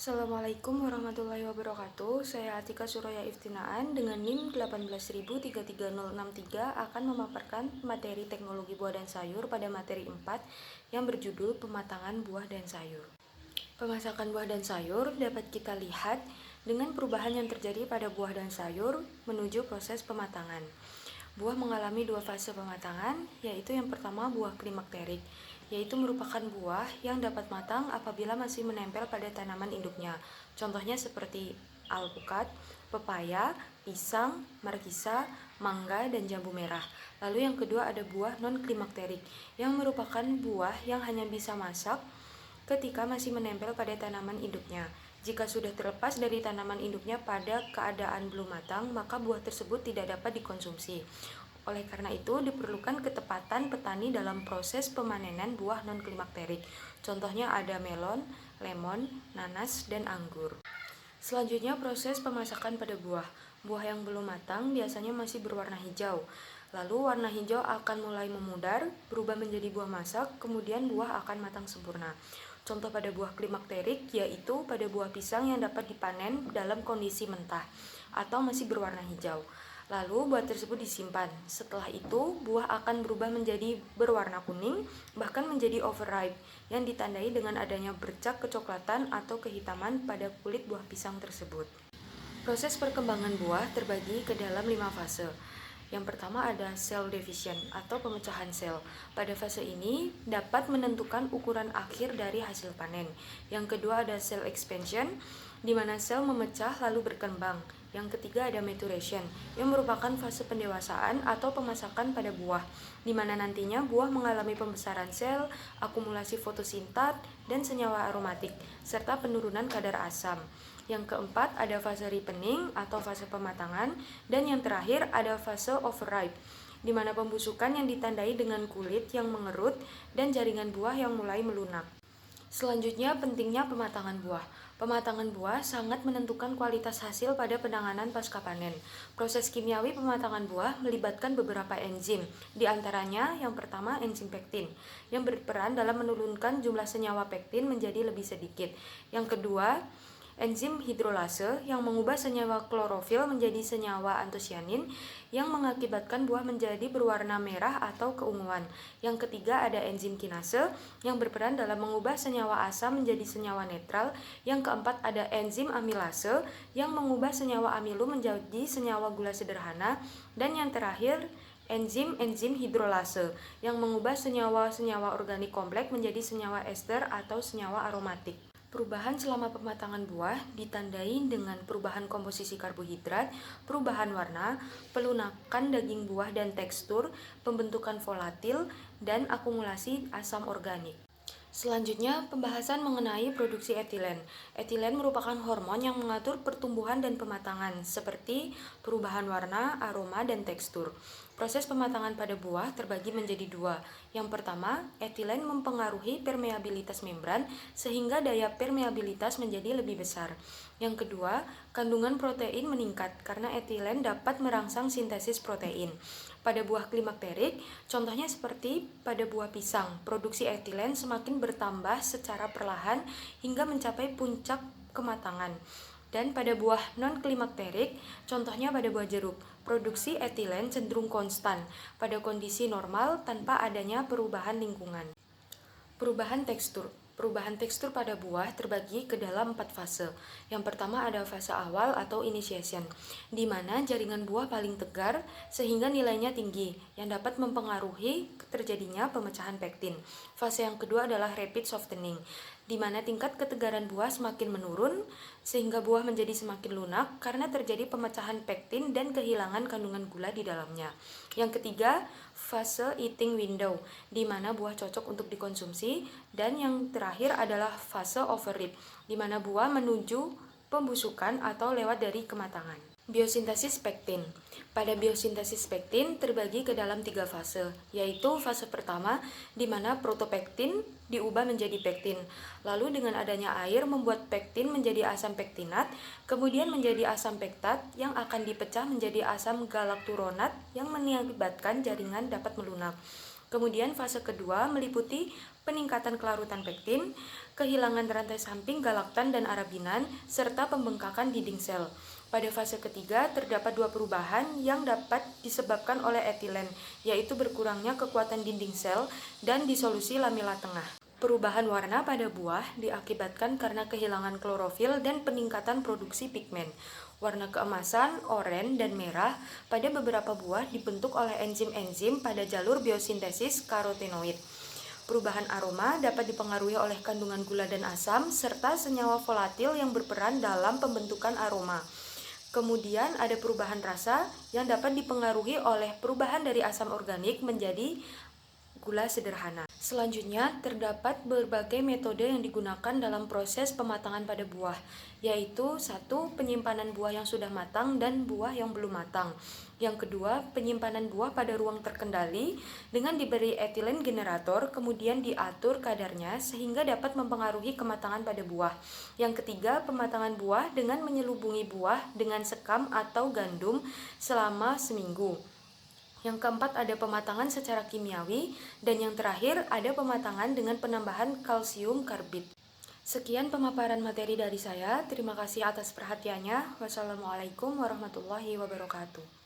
Assalamualaikum warahmatullahi wabarakatuh. Saya Atika Suraya Iftinaan dengan NIM 1833063 akan memaparkan materi teknologi buah dan sayur pada materi 4 yang berjudul pematangan buah dan sayur. Pemasakan buah dan sayur dapat kita lihat dengan perubahan yang terjadi pada buah dan sayur menuju proses pematangan. Buah mengalami dua fase pematangan, yaitu yang pertama buah klimakterik, yaitu merupakan buah yang dapat matang apabila masih menempel pada tanaman induknya. Contohnya seperti alpukat, pepaya, pisang, markisa, mangga, dan jambu merah. Lalu yang kedua ada buah non-klimakterik, yang merupakan buah yang hanya bisa masak ketika masih menempel pada tanaman induknya. Jika sudah terlepas dari tanaman induknya pada keadaan belum matang, maka buah tersebut tidak dapat dikonsumsi. Oleh karena itu, diperlukan ketepatan petani dalam proses pemanenan buah non-klimakterik. Contohnya ada melon, lemon, nanas, dan anggur. Selanjutnya proses pemasakan pada buah. Buah yang belum matang biasanya masih berwarna hijau. Lalu warna hijau akan mulai memudar, berubah menjadi buah masak, kemudian buah akan matang sempurna. Contoh pada buah klimakterik yaitu pada buah pisang yang dapat dipanen dalam kondisi mentah atau masih berwarna hijau. Lalu buah tersebut disimpan. Setelah itu buah akan berubah menjadi berwarna kuning, bahkan menjadi overripe yang ditandai dengan adanya bercak kecoklatan atau kehitaman pada kulit buah pisang tersebut. Proses perkembangan buah terbagi ke dalam 5 fase. Yang pertama ada cell division atau pemecahan sel. Pada fase ini dapat menentukan ukuran akhir dari hasil panen. Yang kedua ada cell expansion, di mana sel memecah lalu berkembang. Yang ketiga ada maturation, yang merupakan fase pendewasaan atau pemasakan pada buah, di mana nantinya buah mengalami pembesaran sel, akumulasi fotosintat, dan senyawa aromatik, serta penurunan kadar asam. Yang keempat ada fase ripening atau fase pematangan, dan yang terakhir ada fase overripe, di mana pembusukan yang ditandai dengan kulit yang mengerut dan jaringan buah yang mulai melunak. Selanjutnya pentingnya pematangan buah. Pematangan buah sangat menentukan kualitas hasil pada penanganan pasca panen. Proses kimiawi pematangan buah melibatkan beberapa enzim, di antaranya yang pertama enzim pektin, yang berperan dalam menurunkan jumlah senyawa pektin menjadi lebih sedikit. Yang kedua, enzim hidrolase yang mengubah senyawa klorofil menjadi senyawa antosianin yang mengakibatkan buah menjadi berwarna merah atau keunguan. Yang ketiga ada enzim kinase yang berperan dalam mengubah senyawa asam menjadi senyawa netral. Yang keempat ada enzim amilase yang mengubah senyawa amilu menjadi senyawa gula sederhana. Dan yang terakhir enzim hidrolase yang mengubah senyawa-senyawa organik kompleks menjadi senyawa ester atau senyawa aromatik. Perubahan selama pematangan buah ditandai dengan perubahan komposisi karbohidrat, perubahan warna, pelunakan daging buah dan tekstur, pembentukan volatil, dan akumulasi asam organik. Selanjutnya, pembahasan mengenai produksi etilen. Etilen merupakan hormon yang mengatur pertumbuhan dan pematangan, seperti perubahan warna, aroma, dan tekstur. Proses pematangan pada buah terbagi menjadi dua. Yang pertama, etilen mempengaruhi permeabilitas membran sehingga daya permeabilitas menjadi lebih besar. Yang kedua, kandungan protein meningkat karena etilen dapat merangsang sintesis protein. Pada buah klimakterik, contohnya seperti pada buah pisang, produksi etilen semakin bertambah secara perlahan hingga mencapai puncak kematangan. Dan pada buah non-klimakterik, contohnya pada buah jeruk, produksi etilen cenderung konstan pada kondisi normal tanpa adanya perubahan lingkungan. Perubahan tekstur. Perubahan tekstur pada buah terbagi ke dalam 4 fase. Yang pertama ada fase awal atau initiation, di mana jaringan buah paling tegar sehingga nilainya tinggi, yang dapat mempengaruhi terjadinya pemecahan pektin. Fase yang kedua adalah rapid softening, di mana tingkat ketegaran buah semakin menurun sehingga buah menjadi semakin lunak karena terjadi pemecahan pektin dan kehilangan kandungan gula di dalamnya. Yang ketiga, fase eating window, di mana buah cocok untuk dikonsumsi. Dan yang terakhir adalah fase overripe, di mana buah menuju pembusukan atau lewat dari kematangan. Biosintesis pektin. Pada biosintesis pektin terbagi ke dalam 3 fase, yaitu fase pertama di mana protopektin diubah menjadi pektin. Lalu dengan adanya air membuat pektin menjadi asam pektinat, kemudian menjadi asam pektat yang akan dipecah menjadi asam galakturonat yang mengakibatkan jaringan dapat melunak. Kemudian fase kedua meliputi peningkatan kelarutan pektin, kehilangan rantai samping galaktan dan arabinan, serta pembengkakan dinding sel. Pada fase ketiga, terdapat dua perubahan yang dapat disebabkan oleh etilen, yaitu berkurangnya kekuatan dinding sel dan disolusi lamela tengah. Perubahan warna pada buah diakibatkan karena kehilangan klorofil dan peningkatan produksi pigmen. Warna keemasan, oranye, dan merah pada beberapa buah dibentuk oleh enzim-enzim pada jalur biosintesis karotenoid. Perubahan aroma dapat dipengaruhi oleh kandungan gula dan asam, serta senyawa volatil yang berperan dalam pembentukan aroma. Kemudian ada perubahan rasa yang dapat dipengaruhi oleh perubahan dari asam organik menjadi gula sederhana. Selanjutnya, terdapat berbagai metode yang digunakan dalam proses pematangan pada buah, yaitu 1. Penyimpanan buah yang sudah matang dan buah yang belum matang. Yang kedua, penyimpanan buah pada ruang terkendali dengan diberi etilen generator, kemudian diatur kadarnya sehingga dapat mempengaruhi kematangan pada buah. Yang ketiga, pematangan buah dengan menyelubungi buah dengan sekam atau gandum selama seminggu. Yang keempat ada pematangan secara kimiawi, dan yang terakhir ada pematangan dengan penambahan kalsium karbit. Sekian pemaparan materi dari saya, terima kasih atas perhatiannya. Wassalamualaikum warahmatullahi wabarakatuh.